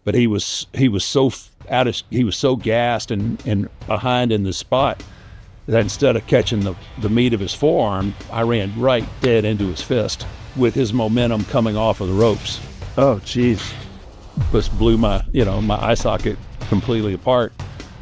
but he was so he was so gassed and behind in the spot that instead of catching the meat of his forearm, I ran right dead into his fist with his momentum coming off of the ropes. Oh, jeez. Just blew my eye socket completely apart.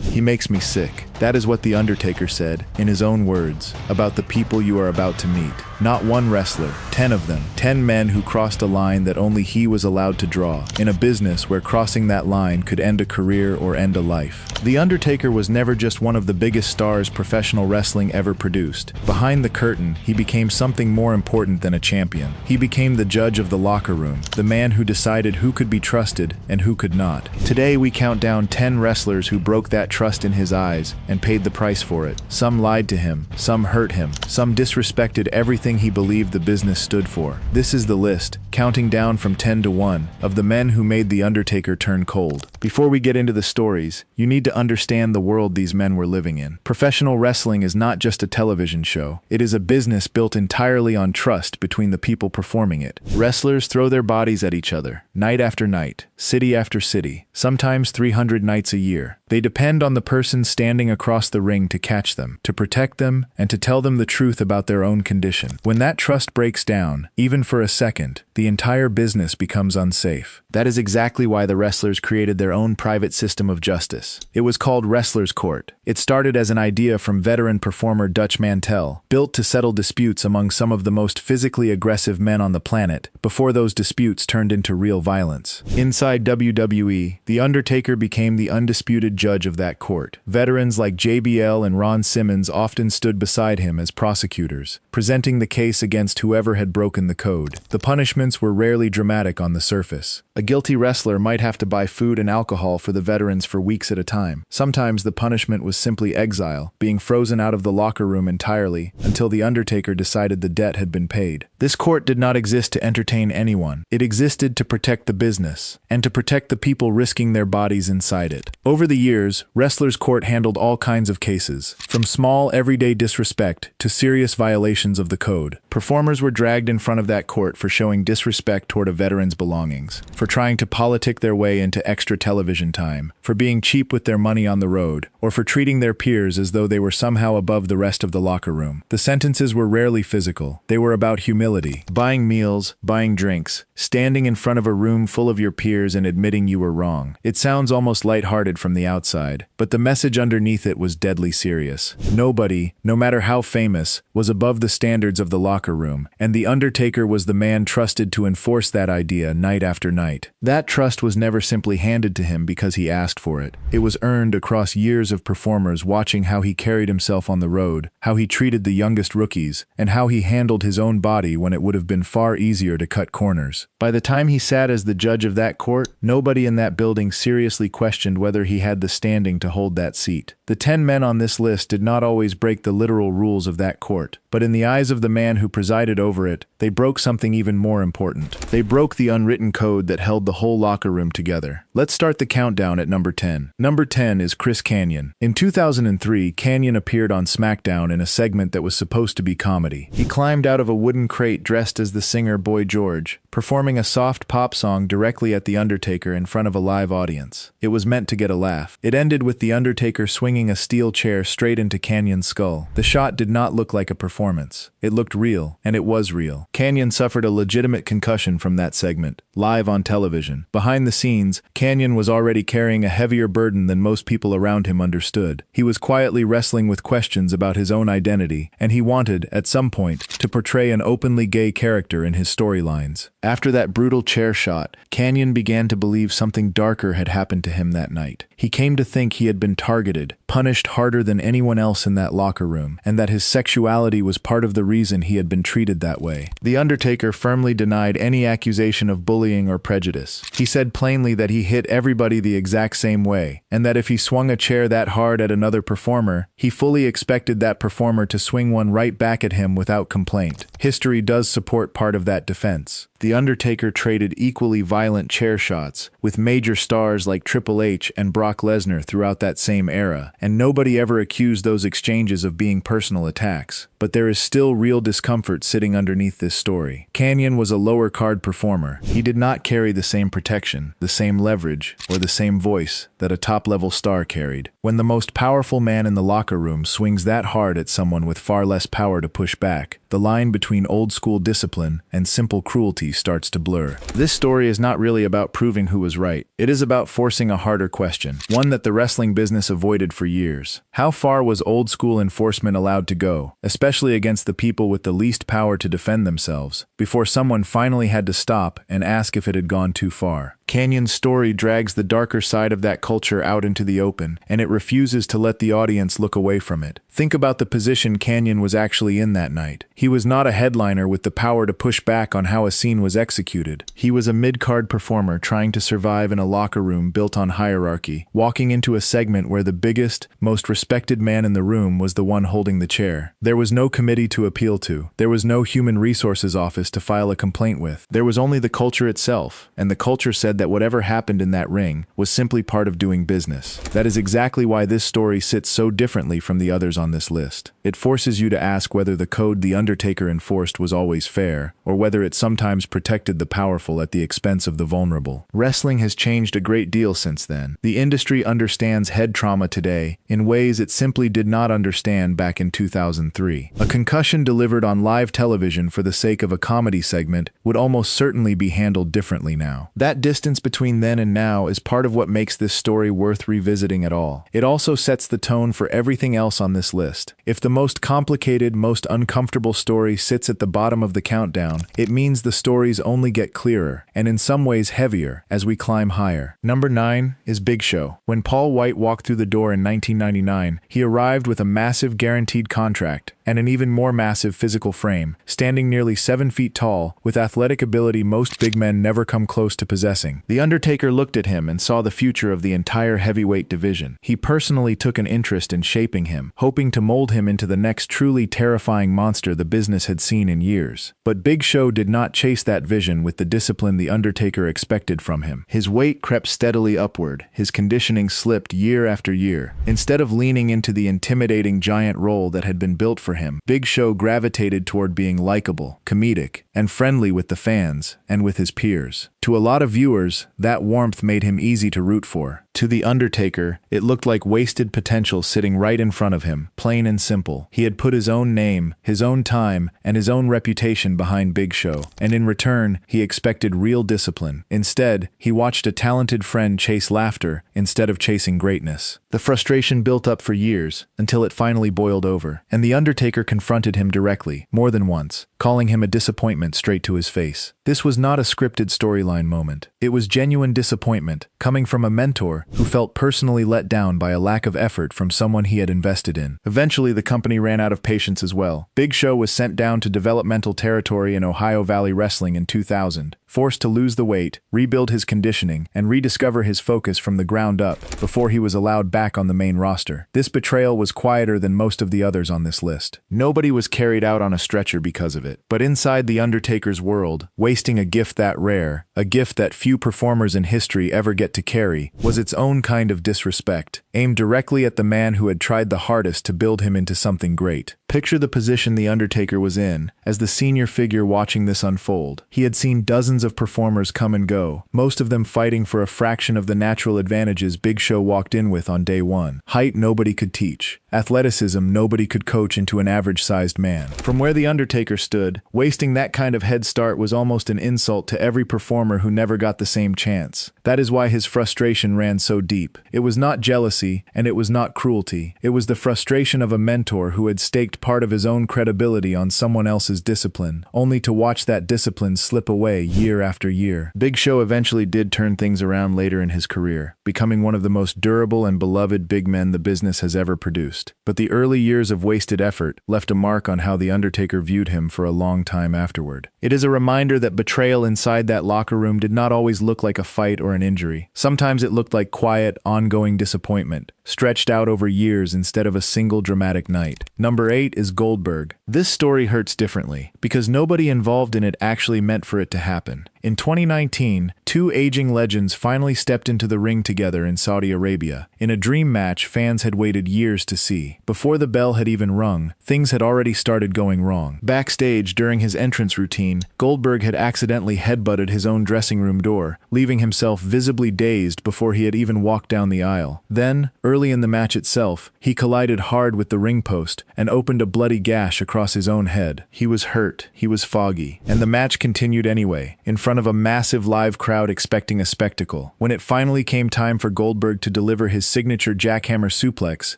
He makes me sick. That is what The Undertaker said, in his own words, about the people you are about to meet. Not one wrestler, 10 of them. 10 men who crossed a line that only he was allowed to draw, in a business where crossing that line could end a career or end a life. The Undertaker was never just one of the biggest stars professional wrestling ever produced. Behind the curtain, he became something more important than a champion. He became the judge of the locker room, the man who decided who could be trusted and who could not. Today we count down 10 wrestlers who broke that trust in his eyes and paid the price for it. Some lied to him, some hurt him, some disrespected everything he believed the business stood for. This is the list, counting down from 10 to 1, of the men who made The Undertaker turn cold. Before we get into the stories, you need to understand the world these men were living in. Professional wrestling is not just a television show. It is a business built entirely on trust between the people performing it. Wrestlers throw their bodies at each other, night after night, city after city, sometimes 300 nights a year. They depend on the person standing across the ring to catch them, to protect them, and to tell them the truth about their own condition. When that trust breaks down, even for a second, the entire business becomes unsafe. That is exactly why the wrestlers created their own private system of justice. It was called Wrestler's Court. It started as an idea from veteran performer Dutch Mantel, built to settle disputes among some of the most physically aggressive men on the planet, before those disputes turned into real violence. Inside WWE, The Undertaker became the undisputed judge of that court. Veterans like JBL and Ron Simmons often stood beside him as prosecutors, presenting the case against whoever had broken the code. The punishments were rarely dramatic on the surface. A guilty wrestler might have to buy food and alcohol for the veterans for weeks at a time. Sometimes the punishment was simply exile, being frozen out of the locker room entirely until The Undertaker decided the debt had been paid. This court did not exist to entertain anyone. It existed to protect the business, and to protect the people risking their bodies inside it. Over the years, Wrestler's Court handled all kinds of cases, from small, everyday disrespect to serious violations of the code. Performers were dragged in front of that court for showing disrespect toward a veteran's belongings, for trying to politic their way into extra television time, for being cheap with their money on the road, or for treating their peers as though they were somehow above the rest of the locker room. The sentences were rarely physical. They were about humility, buying meals, buying drinks, standing in front of a room full of your peers and admitting you were wrong. It sounds almost lighthearted from the outside, but the message underneath it was deadly serious. Nobody, no matter how famous, was above the standards of the locker room, and The Undertaker was the man trusted to enforce that idea night after night. That trust was never simply handed to him because he asked for it. It was earned across years of performers watching how he carried himself on the road, how he treated the youngest rookies, and how he handled his own body when it would have been far easier to cut corners. By the time he sat as the judge of that court, nobody in that building seriously questioned whether he had the standing to hold that seat. The 10 men on this list did not always break the literal rules of that court, but in the eyes of the man who presided over it, they broke something even more important. They broke the unwritten code that held the whole locker room together. Let's start the countdown at number 10. Number 10 is Chris Kanyon. In 2003, Kanyon appeared on SmackDown in a segment that was supposed to be comedy. He climbed out of a wooden crate dressed as the singer Boy George, performing a soft pop song directly at The Undertaker in front of a live audience. It was meant to get a laugh. It ended with The Undertaker swinging a steel chair straight into Kanyon's skull. The shot did not look like a performance. It looked real, and it was real. Kanyon suffered a legitimate concussion from that segment, live on television. Behind the scenes, Kanyon was already carrying a heavier burden than most people around him understood. He was quietly wrestling with questions about his own identity, and he wanted, at some point, to portray an openly gay character in his storylines. After that brutal chair shot, Kanyon began to believe something darker had happened to him that night. He came to think he had been targeted, punished harder than anyone else in that locker room, and that his sexuality was part of the reason he had been treated that way. The Undertaker firmly denied any accusation of bullying or prejudice. He said plainly that he hit everybody the exact same way, and that if he swung a chair that hard at another performer, he fully expected that performer to swing one right back at him without complaint. History does support part of that defense. The Undertaker traded equally violent chair shots with major stars like Triple H and Brock Lesnar throughout that same era, and nobody ever accused those exchanges of being personal attacks. but there is still real discomfort sitting underneath this story. Kanyon was a lower card performer. He did not carry the same protection, the same leverage, or the same voice that a top-level star carried. When the most powerful man in the locker room swings that hard at someone with far less power to push back, the line between old-school discipline and simple cruelty starts to blur. This story is not really about proving who was right. It is about forcing a harder question, one that the wrestling business avoided for years. How far was old-school enforcement allowed to go, especially against the people with the least power to defend themselves, before someone finally had to stop and ask if it had gone too far? Kanyon's story drags the darker side of that culture out into the open, and it refuses to let the audience look away from it. Think about the position Kanyon was actually in that night. He was not a headliner with the power to push back on how a scene was executed. He was a mid-card performer trying to survive in a locker room built on hierarchy, walking into a segment where the biggest, most respected man in the room was the one holding the chair. There was no committee to appeal to. There was no human resources office to file a complaint with. There was only the culture itself, and the culture said that whatever happened in that ring was simply part of doing business. That is exactly why this story sits so differently from the others on this list. It forces you to ask whether the code the Undertaker enforced was always fair, or whether it sometimes protected the powerful at the expense of the vulnerable. Wrestling has changed a great deal since then. The industry understands head trauma today in ways it simply did not understand back in 2003. A concussion delivered on live television for the sake of a comedy segment would almost certainly be handled differently now. That distance between then and now is part of what makes this story worth revisiting at all. It also sets the tone for everything else on this list. If the most complicated, most uncomfortable story sits at the bottom of the countdown, it means the stories only get clearer, and in some ways heavier, as we climb higher. Number 9 is Big Show. When Paul White walked through the door in 1999, he arrived with a massive guaranteed contract and an even more massive physical frame, standing nearly 7 feet tall, with athletic ability most big men never come close to possessing. The Undertaker looked at him and saw the future of the entire heavyweight division. He personally took an interest in shaping him, hoping to mold him into the next truly terrifying monster the business had seen in years. But Big Show did not chase that vision with the discipline the Undertaker expected from him. His weight crept steadily upward, his conditioning slipped year after year. Instead of leaning into the intimidating giant role that had been built for him, Big Show gravitated toward being likable, comedic, and friendly with the fans and with his peers. To a lot of viewers, that warmth made him easy to root for. To the Undertaker, it looked like wasted potential sitting right in front of him, plain and simple. He had put his own name, his own time, and his own reputation behind Big Show, and in return, he expected real discipline. Instead, he watched a talented friend chase laughter instead of chasing greatness. The frustration built up for years, until it finally boiled over, and the Undertaker confronted him directly, more than once, calling him a disappointment straight to his face. This was not a scripted storyline moment. It was genuine disappointment, coming from a mentor who felt personally let down by a lack of effort from someone he had invested in. Eventually, the company ran out of patience as well. Big Show was sent down to developmental territory in Ohio Valley Wrestling in 2000, forced to lose the weight, rebuild his conditioning, and rediscover his focus from the ground up before he was allowed back on the main roster. This betrayal was quieter than most of the others on this list. Nobody was carried out on a stretcher because of it. But inside the Undertaker's world, wasting a gift that rare, a gift that few performers in history ever get to carry, was its own kind of disrespect, aimed directly at the man who had tried the hardest to build him into something great. Picture the position the Undertaker was in, as the senior figure watching this unfold. He had seen dozens of performers come and go, most of them fighting for a fraction of the natural advantages Big Show walked in with on day one. Height nobody could teach. Athleticism nobody could coach into an average-sized man. From where the Undertaker stood, wasting that kind of head start was almost an insult to every performer who never got the same chance. That is why his frustration ran so deep. It was not jealousy, and it was not cruelty. It was the frustration of a mentor who had staked part of his own credibility on someone else's discipline, only to watch that discipline slip away year after year. Big Show eventually did turn things around later in his career, becoming one of the most durable and beloved big men the business has ever produced. But the early years of wasted effort left a mark on how The Undertaker viewed him for a long time afterward. It is a reminder that betrayal inside that locker room did not always look like a fight or an injury. Sometimes it looked like quiet, ongoing disappointment, stretched out over years instead of a single dramatic night. Number 8 is Goldberg. This story hurts differently, because nobody involved in it actually meant for it to happen. In 2019, two aging legends finally stepped into the ring together in Saudi Arabia, in a dream match fans had waited years to see. Before the bell had even rung, things had already started going wrong. Backstage, during his entrance routine, Goldberg had accidentally headbutted his own dressing room door, leaving himself visibly dazed before he had even walked down the aisle. Then, early in the match itself, he collided hard with the ring post and opened a bloody gash across his own head. He was hurt, he was foggy, and the match continued anyway, in front of a massive live crowd expecting a spectacle. When it finally came time for Goldberg to deliver his signature jackhammer suplex,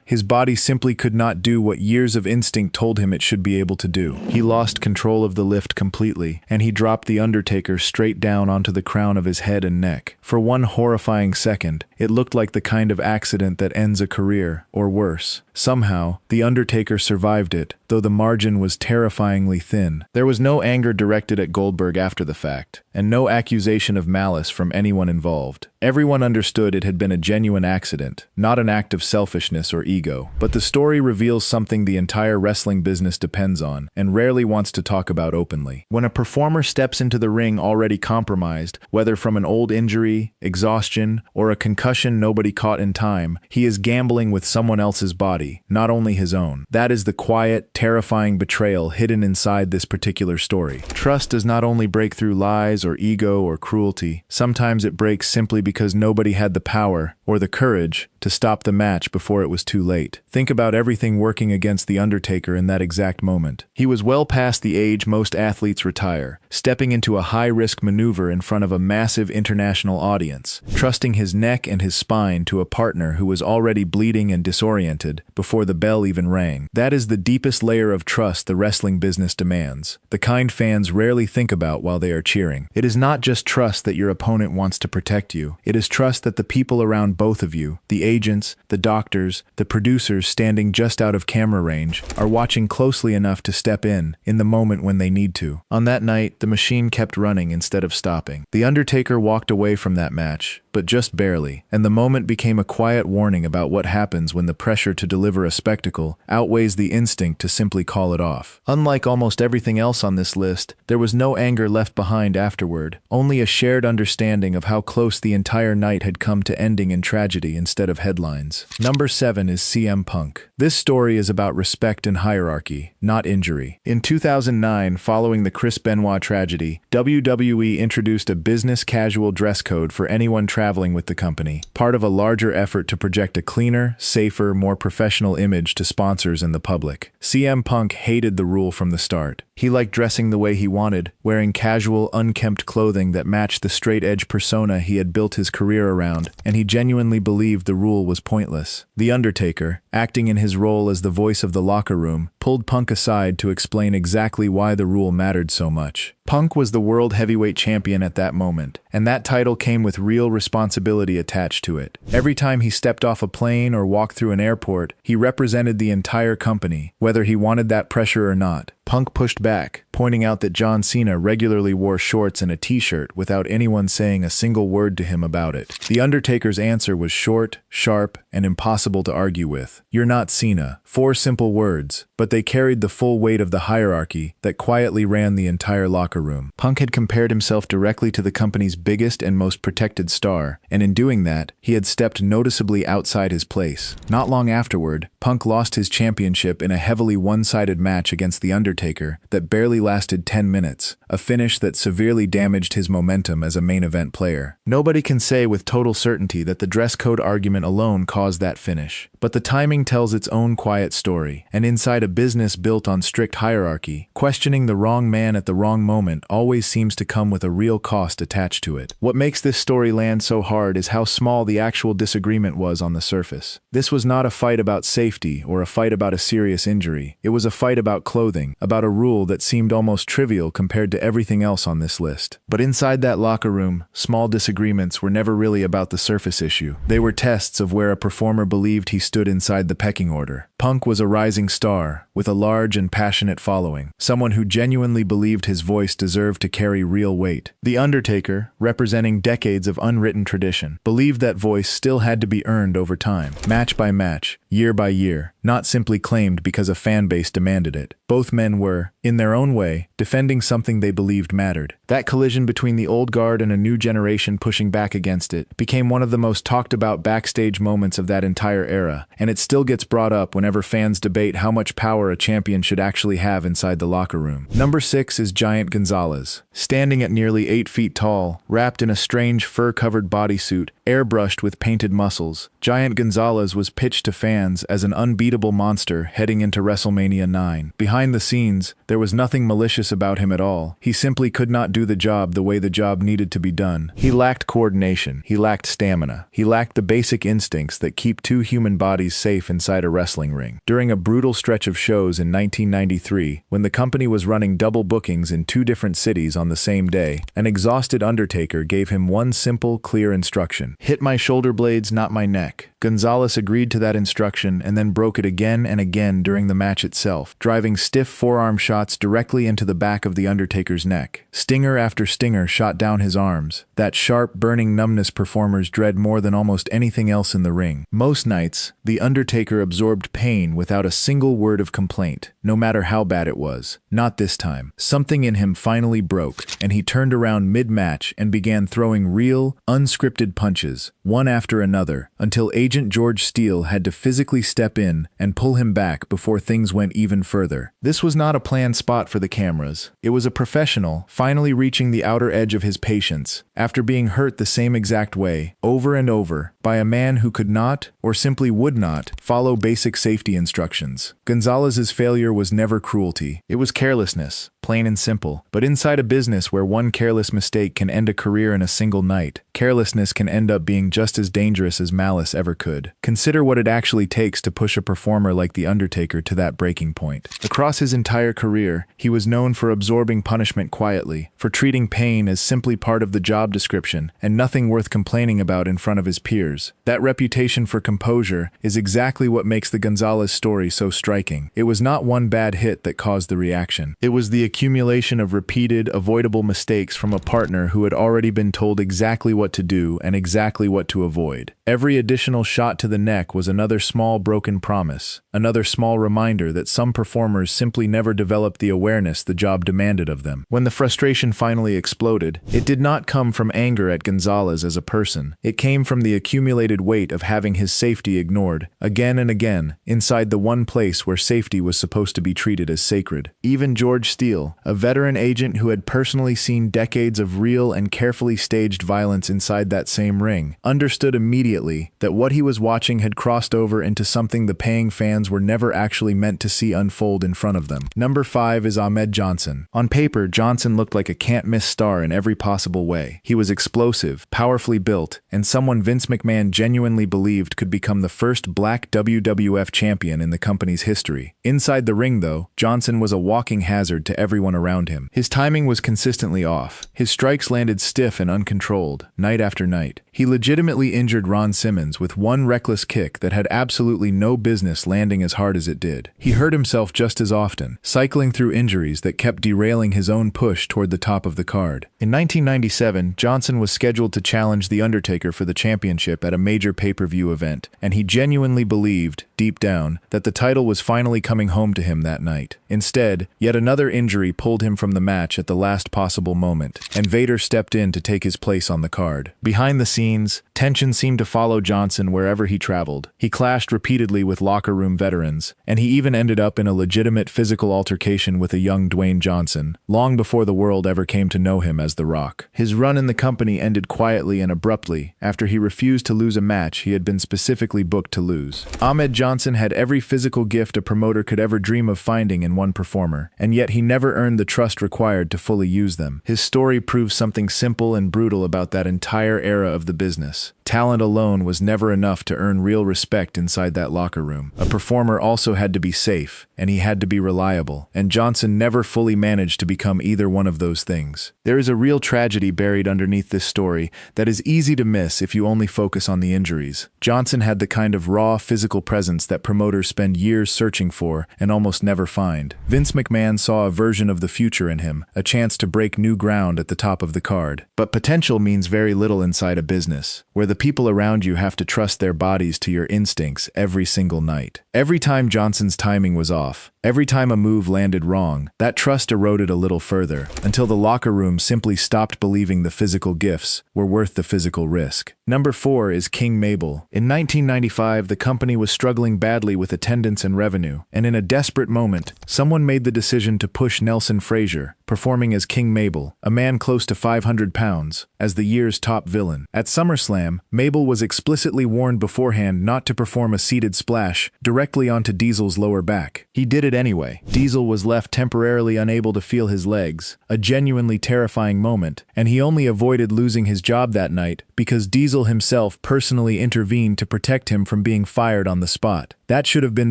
his body simply could not do what years of instinct told him it should be able to do. He lost control of the lift completely, and he dropped the Undertaker straight down onto the crown of his head and neck. For one horrifying second, it looked like the kind of accident that ends a career, or worse. Somehow, the Undertaker survived it, though the margin was terrifyingly thin. There was no anger directed at Goldberg after the fact, and no accusation of malice from anyone involved. Everyone understood it had been a genuine accident, not an act of selfishness or ego. But the story reveals something the entire wrestling business depends on, and rarely wants to talk about openly. When a performer steps into the ring already compromised, whether from an old injury, exhaustion, or a concussion nobody caught in time, he is gambling with someone else's body, not only his own. That is the quiet, terrifying betrayal hidden inside this particular story. Trust does not only break through lies or ego or cruelty, sometimes it breaks simply because nobody had the power or the courage to stop the match before it was too late. Think about everything working against The Undertaker in that exact moment. He was well past the age most athletes retire, stepping into a high-risk maneuver in front of a massive international audience, trusting his neck and his spine to a partner who was already bleeding and disoriented before the bell even rang. That is the deepest layer of trust the wrestling business demands, the kind fans rarely think about while they are cheering. It is not just trust that your opponent wants to protect you, it is trust that the people around both of you, the agents, the doctors, the producers standing just out of camera range, are watching closely enough to step in the moment when they need to. On that night, the machine kept running instead of stopping. The Undertaker walked away from that match, but just barely, and the moment became a quiet warning about what happens when the pressure to deliver a spectacle outweighs the instinct to simply call it off. Unlike almost everything else on this list, there was no anger left behind afterward, only a shared understanding of how close the entire night had come to ending in tragedy instead of headlines. Number 7 is CM Punk. This story is about respect and hierarchy, not injury. In 2009, following the Chris Benoit tragedy, WWE introduced a business casual dress code for anyone traveling with the company, part of a larger effort to project a cleaner, safer, more professional image to sponsors and the public. CM Punk hated the rule from the start. He liked dressing the way he wanted, wearing casual, unkempt clothing that matched the straight-edge persona he had built his career around, and he genuinely believed the rule was pointless. The Undertaker, acting in his role as the voice of the locker room, pulled Punk aside to explain exactly why the rule mattered so much. Punk was the world heavyweight champion at that moment, and that title came with real responsibility attached to it. Every time he stepped off a plane or walked through an airport, he represented the entire company, whether he wanted that pressure or not. Punk pushed back, pointing out that John Cena regularly wore shorts and a t-shirt without anyone saying a single word to him about it. The Undertaker's answer was short, sharp, and impossible to argue with. "You're not Cena." 4 simple words, but they carried the full weight of the hierarchy that quietly ran the entire locker room. Punk had compared himself directly to the company's biggest and most protected star, and in doing that, he had stepped noticeably outside his place. Not long afterward, Punk lost his championship in a heavily one-sided match against The Undertaker that barely lasted 10 minutes, a finish that severely damaged his momentum as a main event player. Nobody can say with total certainty that the dress code argument alone caused that finish, but the timing tells its own quiet story, and inside a business built on strict hierarchy, questioning the wrong man at the wrong moment always seems to come with a real cost attached to it. What makes this story land so hard is how small the actual disagreement was on the surface. This was not a fight about safety or a fight about a serious injury. It was a fight about clothing, about a rule that seemed almost trivial compared to everything else on this list. But inside that locker room, small disagreements were never really about the surface issue. They were tests of where a performer believed he stood inside the pecking order. Punk was a rising star, with a large and passionate following, someone who genuinely believed his voice deserved to carry real weight. The Undertaker, representing decades of unwritten tradition, believed that voice still had to be earned over time, match by match, year by year, not simply claimed because a fan base demanded it. Both men were, in their own way, defending something they believed mattered. That collision between the old guard and a new generation pushing back against it became one of the most talked about backstage moments of that entire era, and it still gets brought up whenever fans debate how much power a champion should actually have inside the locker room. Number 6 is Giant Gonzalez. Standing at nearly 8 feet tall, wrapped in a strange fur-covered bodysuit, airbrushed with painted muscles, Giant Gonzalez was pitched to fans as an unbeatable monster heading into WrestleMania 9. Behind the scenes, there was nothing malicious about him at all. He simply could not do the job the way the job needed to be done. He lacked coordination, he lacked stamina, he lacked the basic instincts that keep two human bodies safe inside a wrestling ring. During a brutal stretch of shows in 1993, when the company was running double bookings in 2 different cities on the same day, an exhausted Undertaker gave him one simple, clear instruction: hit my shoulder blades, not my neck. Gonzalez agreed to that instruction and then broke it again and again during the match itself, driving stiff forearm shots directly into the back of the Undertaker's neck. Stinger after stinger shot down his arms, that sharp, burning numbness performers dread more than almost anything else in the ring. Most nights, the Undertaker absorbed pain without a single word of complaint, no matter how bad it was. Not this time. Something in him finally broke, and he turned around mid-match and began throwing real, unscripted punches, one after another, until Agent George Steele had to physically step in and pull him back before things went even further. This was not a planned spot for the cameras. It was a professional finally reaching the outer edge of his patience after being hurt the same exact way, over and over, by a man who could not, or simply would not, follow basic safety instructions. Gonzalez's failure was never cruelty. It was carelessness, plain and simple. But inside a business where one careless mistake can end a career in a single night, carelessness can end up being just as dangerous as malice ever could. Consider what it actually takes to push a performer like The Undertaker to that breaking point. Across his entire career, he was known for absorbing punishment quietly, for treating pain as simply part of the job description and nothing worth complaining about in front of his peers. That reputation for composure is exactly what makes the Gonzalez story so striking. It was not one bad hit that caused the reaction. It was the accumulation of repeated, avoidable mistakes from a partner who had already been told exactly what to do and exactly what to avoid. Every additional shot to the neck was another small broken promise, another small reminder that some performers simply never developed the awareness the job demanded of them. When the frustration finally exploded, it did not come from anger at Gonzalez as a person. It came from the accumulated weight of having his safety ignored, again and again, inside the one place where safety was supposed to be treated as sacred. Even George Steele, a veteran agent who had personally seen decades of real and carefully staged violence inside that same ring, understood immediately that what he was watching had crossed over into something the paying fans were never actually meant to see unfold in front of them. Number 5 is Ahmed Johnson. On paper, Johnson looked like a can't-miss star in every possible way. He was explosive, powerfully built, and someone Vince McMahon genuinely believed could become the first black WWF champion in the company's history. Inside the ring, though, Johnson was a walking hazard to everyone around him. His timing was consistently off. His strikes landed stiff and uncontrolled, night after night. He legitimately injured Ron Simmons with one reckless kick that had absolutely no business landing as hard as it did. He hurt himself just as often, cycling through injuries that kept derailing his own push toward the top of the card. In 1997, Johnson was scheduled to challenge The Undertaker for the championship at a major pay-per-view event, and he genuinely believed, deep down, that the title was finally coming home to him that night. Instead, yet another injury pulled him from the match at the last possible moment, and Vader stepped in to take his place on the card. Behind the scenes, tension seemed to follow Johnson wherever he traveled. He clashed repeatedly with locker room veterans, and he even ended up in a legitimate physical altercation with a young Dwayne Johnson, long before the world ever came to know him as The Rock. His run in the company ended quietly and abruptly after he refused to lose a match he had been specifically booked to lose. Ahmed Johnson had every physical gift a promoter could ever dream of finding in one performer, and yet he never earned the trust required to fully use them. His story proves something simple and brutal about that entire era of the business. Talent alone was never enough to earn real respect inside that locker room. A performer also had to be safe, and he had to be reliable, and Johnson never fully managed to become either one of those things. There is a real tragedy buried underneath this story that is easy to miss if you only focus on the injuries. Johnson had the kind of raw physical presence that promoters spend years searching for and almost never find. Vince McMahon saw a version of the future in him, a chance to break new ground at the top of the card. But potential means very little inside a business, where the people around you have to trust their bodies to your instincts every single night. Every time Johnson's timing was off, every time a move landed wrong, that trust eroded a little further, until the locker room simply stopped believing the physical gifts were worth the physical risk. Number 4 is King Mabel. In 1995, the company was struggling badly with attendance and revenue, and in a desperate moment, someone made the decision to push Nelson Frazier, performing as King Mabel, a man close to 500 pounds, as the year's top villain. At SummerSlam, Mabel was explicitly warned beforehand not to perform a seated splash directly onto Diesel's lower back. He did it anyway. Diesel was left temporarily unable to feel his legs, a genuinely terrifying moment, and he only avoided losing his job that night because Diesel himself personally intervened to protect him from being fired on the spot. That should have been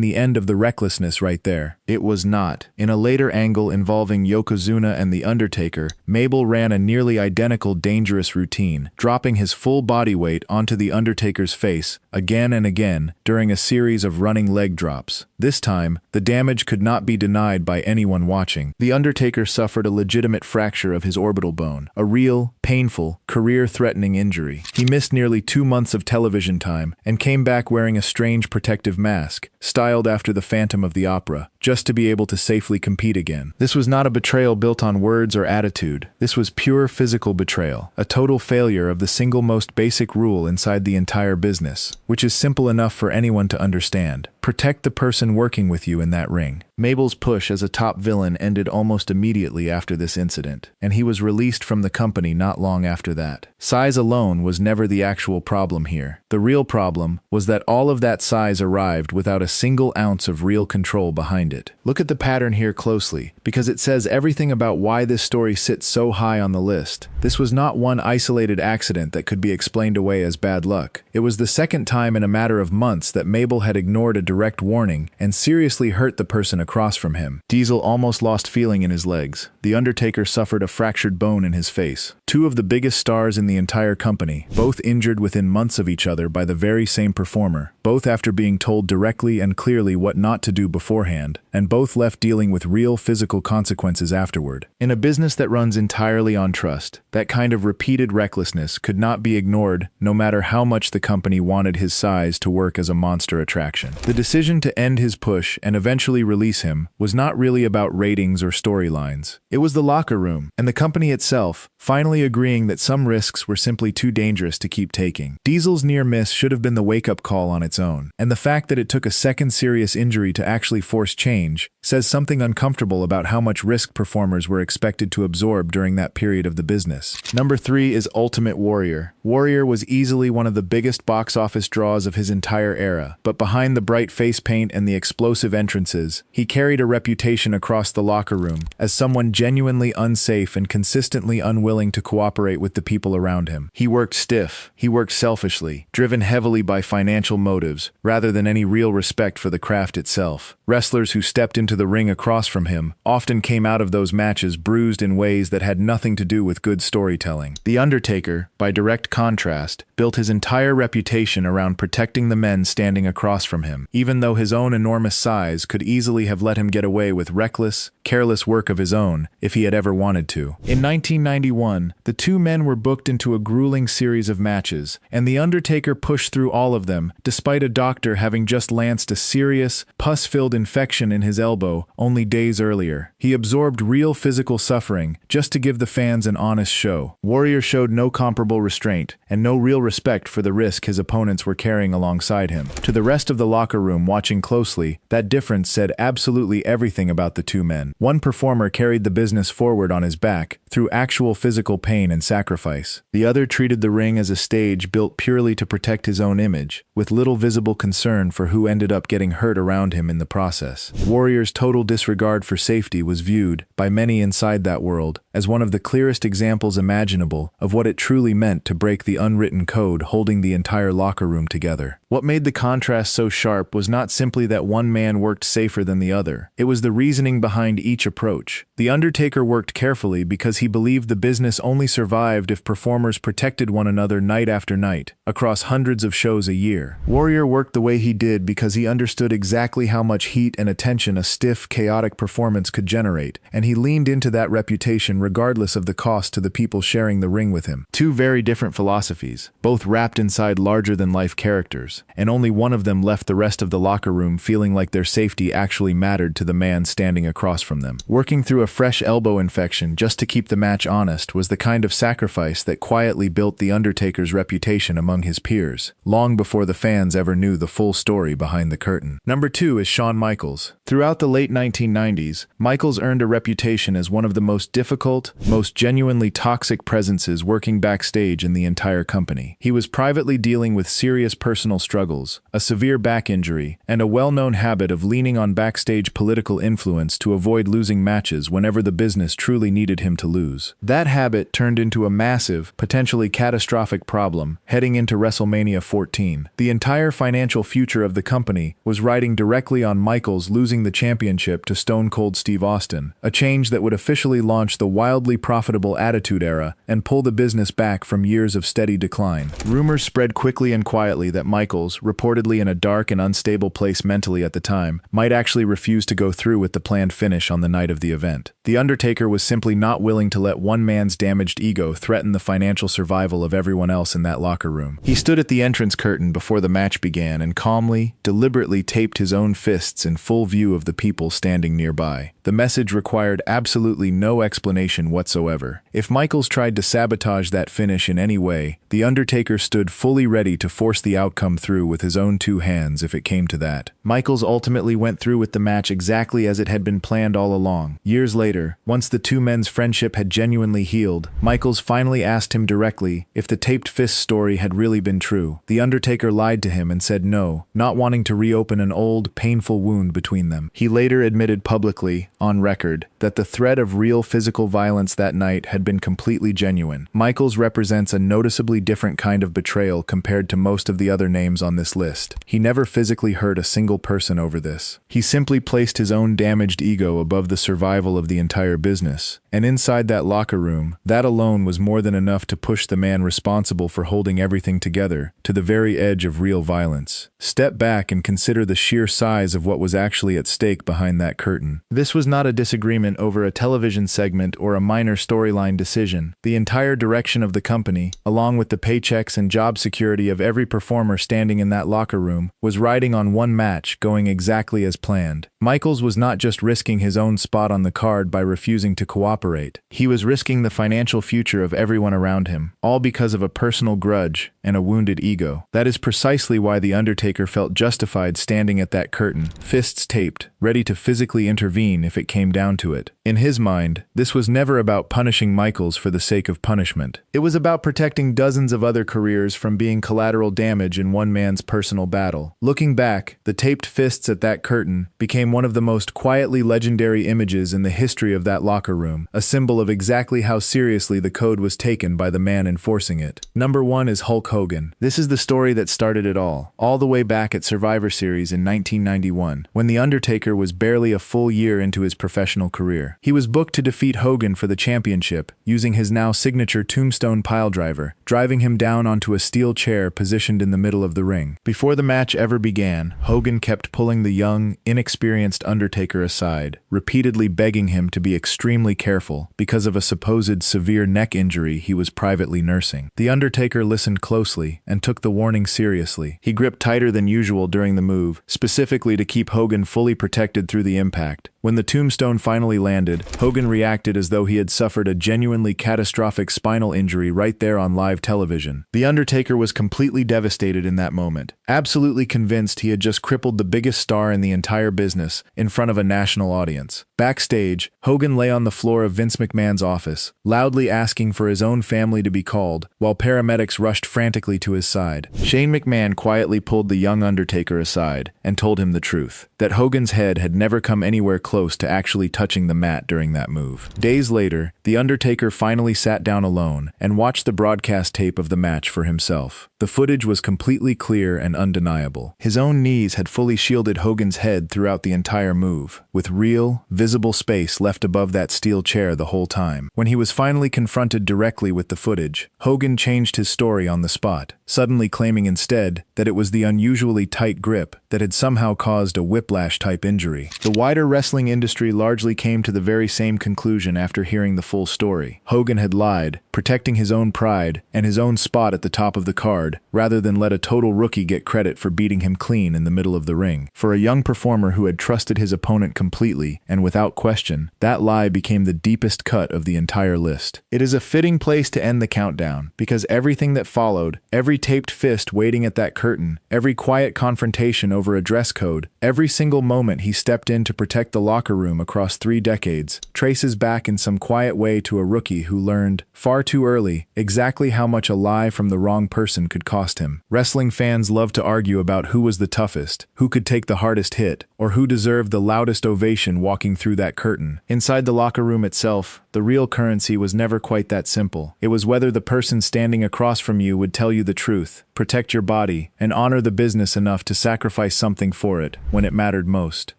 the end of the recklessness right there. It was not. In a later angle involving Yokozuna and The Undertaker, Mabel ran a nearly identical dangerous routine, dropping his full body weight onto The Undertaker's face again and again during a series of running leg drops. This time, the damage could not be denied by anyone watching. The Undertaker suffered a legitimate fracture of his orbital bone, a real, painful, career-threatening injury. He missed nearly 2 months of television time and came back wearing a strange protective mask, styled after the Phantom of the Opera, just to be able to safely compete again. This was not a betrayal built on words or attitude. This was pure physical betrayal, a total failure of the single most basic rule inside the entire business, which is simple enough for anyone to understand. Protect the person working with you in that ring. Mabel's push as a top villain ended almost immediately after this incident, and he was released from the company not long after that. Size alone was never the actual problem here. The real problem was that all of that size arrived without a single ounce of real control behind it. Look at the pattern here closely, because it says everything about why this story sits so high on the list. This was not one isolated accident that could be explained away as bad luck. It was the second time in a matter of months that Mabel had ignored a direct warning and seriously hurt the person across from him. Diesel almost lost feeling in his legs. The Undertaker suffered a fractured bone in his face. Two of the biggest stars in the entire company, both injured within months of each other by the very same performer, both after being told directly and clearly what not to do beforehand, and both left dealing with real physical consequences afterward. In a business that runs entirely on trust, that kind of repeated recklessness could not be ignored no matter how much the company wanted his size to work as a monster attraction. The decision to end his push and eventually release him was not really about ratings or storylines. It was the locker room, and the company itself, finally agreeing that some risks were simply too dangerous to keep taking. Diesel's near miss should have been the wake-up call on its own, and the fact that it took a second serious injury to actually force change says something uncomfortable about how much risk performers were expected to absorb during that period of the business. Number 3 is Ultimate Warrior. Warrior was easily one of the biggest box office draws of his entire era, but behind the bright face paint and the explosive entrances, he carried a reputation across the locker room as someone genuinely unsafe and consistently unwilling to cooperate with the people around him. He worked stiff, he worked selfishly, driven heavily by financial motives, rather than any real respect for the craft itself. Wrestlers who stepped into the ring across from him often came out of those matches bruised in ways that had nothing to do with good storytelling. The Undertaker, by direct contrast, built his entire reputation around protecting the men standing across from him, even though his own enormous size could easily have let him get away with reckless, careless work of his own if he had ever wanted to. In 1991, the two men were booked into a grueling series of matches, and The Undertaker pushed through all of them, despite a doctor having just lanced a serious, pus-filled infection in his elbow only days earlier. He absorbed real physical suffering just to give the fans an honest show. Warrior showed no comparable restraint and no real respect for the risk his opponents were carrying alongside him. To the rest of the locker room watching closely, that difference said absolutely everything about the two men. One performer carried the business forward on his back, through actual physical pain and sacrifice. The other treated the ring as a stage built purely to protect his own image, with little visible concern for who ended up getting hurt around him in the process. Warrior's total disregard for safety was viewed, by many inside that world, as one of the clearest examples imaginable of what it truly meant to break the unwritten code holding the entire locker room together. What made the contrast so sharp was not simply that one man worked safer than the other. It was the reasoning behind each approach. The Undertaker worked carefully because he believed the business only survived if performers protected one another night after night, across hundreds of shows a year. Warrior worked the way he did because he understood exactly how much heat and attention a stiff, chaotic performance could generate, and he leaned into that reputation regardless of the cost to the people sharing the ring with him. Two very different philosophies, both wrapped inside larger-than-life characters, and only one of them left the rest of the locker room feeling like their safety actually mattered to the man standing across from them. Working through a fresh elbow infection just to keep the match honest was the kind of sacrifice that quietly built The Undertaker's reputation among his peers, long before the fans ever knew the full story behind the curtain. Number 2 is Shawn Michaels. Throughout the late 1990s, Michaels earned a reputation as one of the most difficult, most genuinely toxic presences working backstage in the entire company. He was privately dealing with serious personal struggles, a severe back injury, and a well-known habit of leaning on backstage political influence to avoid losing matches whenever the business truly needed him to lose. That habit turned into a massive, potentially catastrophic problem heading into WrestleMania 14. The entire financial future of the company was riding directly on Michaels losing the championship to Stone Cold Steve Austin, a change that would officially launch the wildly profitable Attitude Era and pull the business back from years of steady decline. Rumors spread quickly and quietly that Michaels, reportedly in a dark and unstable place mentally at the time, might actually refuse to go through with the planned finish on the night of the event. The Undertaker was simply not willing to let one man's damaged ego threaten the financial survival of everyone else in that locker room. He stood at the entrance curtain before the match began and calmly, deliberately taped his own fists in full view of the people standing nearby. The message required absolutely no explanation whatsoever. If Michaels tried to sabotage that finish in any way, The Undertaker stood fully ready to force the outcome through with his own two hands if it came to that. Michaels ultimately went through with the match exactly as it had been planned all along. Years later, once the two men's friendship had genuinely healed, Michaels finally asked him directly if the taped fist story had really been true. The Undertaker lied to him and said no, not wanting to reopen an old, painful wound between them. He later admitted publicly, on record, that the threat of real physical violence that night had been completely genuine. Michaels represents a noticeably different kind of betrayal compared to most of the other names on this list. He never physically hurt a single person over this. He simply placed his own damaged ego above the survival of the entire business. And inside that locker room, that alone was more than enough to push the man responsible for holding everything together to the very edge of real violence. Step back and consider the sheer size of what was actually at stake behind that curtain. This was not a disagreement over a television segment or a minor storyline decision. The entire direction of the company, along with the paychecks and job security of every performer standing in that locker room, was riding on one match going exactly as planned. Michaels was not just risking his own spot on the card by refusing to cooperate. He was risking the financial future of everyone around him, all because of a personal grudge and a wounded ego. That is precisely why The Undertaker felt justified standing at that curtain, fists taped, ready to physically intervene if it came down to it. In his mind, this was never about punishing Michaels for the sake of punishment. It was about protecting dozens of other careers from being collateral damage in one man's personal battle. Looking back, the taped fists at that curtain became one of the most quietly legendary images in the history of that locker room, a symbol of exactly how seriously the code was taken by the man enforcing it. Number 1 is Hulk Hogan. This is the story that started it all the way back at Survivor Series in 1991, when The Undertaker was barely a full year into his professional career. He was booked to defeat Hogan for the championship, using his now signature tombstone piledriver, driving him down onto a steel chair positioned in the middle of the ring. Before the match ever began, Hogan kept pulling the young, inexperienced Undertaker aside, repeatedly begging him to be extremely careful because of a supposed severe neck injury he was privately nursing. The Undertaker listened closely and took the warning seriously. He gripped tighter than usual during the move, specifically to keep Hogan fully protected through the impact, When the tombstone finally landed, Hogan reacted as though he had suffered a genuinely catastrophic spinal injury right there on live television. The Undertaker was completely devastated in that moment, absolutely convinced he had just crippled the biggest star in the entire business in front of a national audience. Backstage, Hogan lay on the floor of Vince McMahon's office, loudly asking for his own family to be called, while paramedics rushed frantically to his side. Shane McMahon quietly pulled the young Undertaker aside and told him the truth, that Hogan's head had never come anywhere close to actually touching the mat during that move. Days later, The Undertaker finally sat down alone and watched the broadcast tape of the match for himself. The footage was completely clear and undeniable. His own knees had fully shielded Hogan's head throughout the entire move, with real, visible space left above that steel chair the whole time. When he was finally confronted directly with the footage, Hogan changed his story on the spot, suddenly claiming instead that it was the unusually tight grip that had somehow caused a whiplash-type injury. The wider wrestling industry largely came to the very same conclusion after hearing the full story. Hogan had lied, protecting his own pride and his own spot at the top of the card, rather than let a total rookie get credit for beating him clean in the middle of the ring. For a young performer who had trusted his opponent completely and without question, that lie became the deepest cut of the entire list. It is a fitting place to end the countdown, because everything that followed, every taped fist waiting at that curtain, every quiet confrontation over a dress code, every single moment he stepped in to protect the locker room across 3 decades, traces back in some quiet way to a rookie who learned, far too early, exactly how much a lie from the wrong person could cost him. Wrestling fans love to argue about who was the toughest, who could take the hardest hit, or who deserved the loudest ovation walking through that curtain. Inside the locker room itself, the real currency was never quite that simple. It was whether the person standing across from you would tell you the truth, protect your body, and honor the business enough to sacrifice something for it when it mattered most.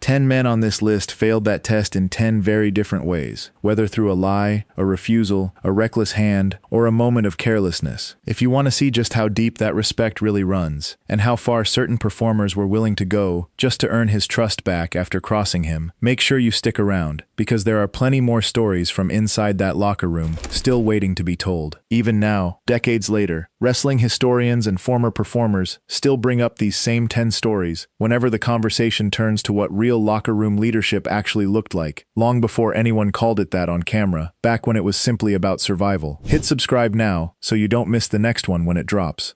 10 men on this list failed that test in 10 very different ways, whether through a lie, a refusal, a reckless hand, or a moment of carelessness. If you want to see just how deep that respect really runs, and how far certain performers were willing to go just to earn his trust back after crossing him, make sure you stick around, because there are plenty more stories from inside that locker room still waiting to be told. Even now, decades later, wrestling historians and former performers still bring up these same 10 stories whenever the conversation turns to what real locker room leadership actually looked like, long before anyone called it that on camera, back when it was simply about survival. Hit subscribe now so you don't miss the next one when it drops.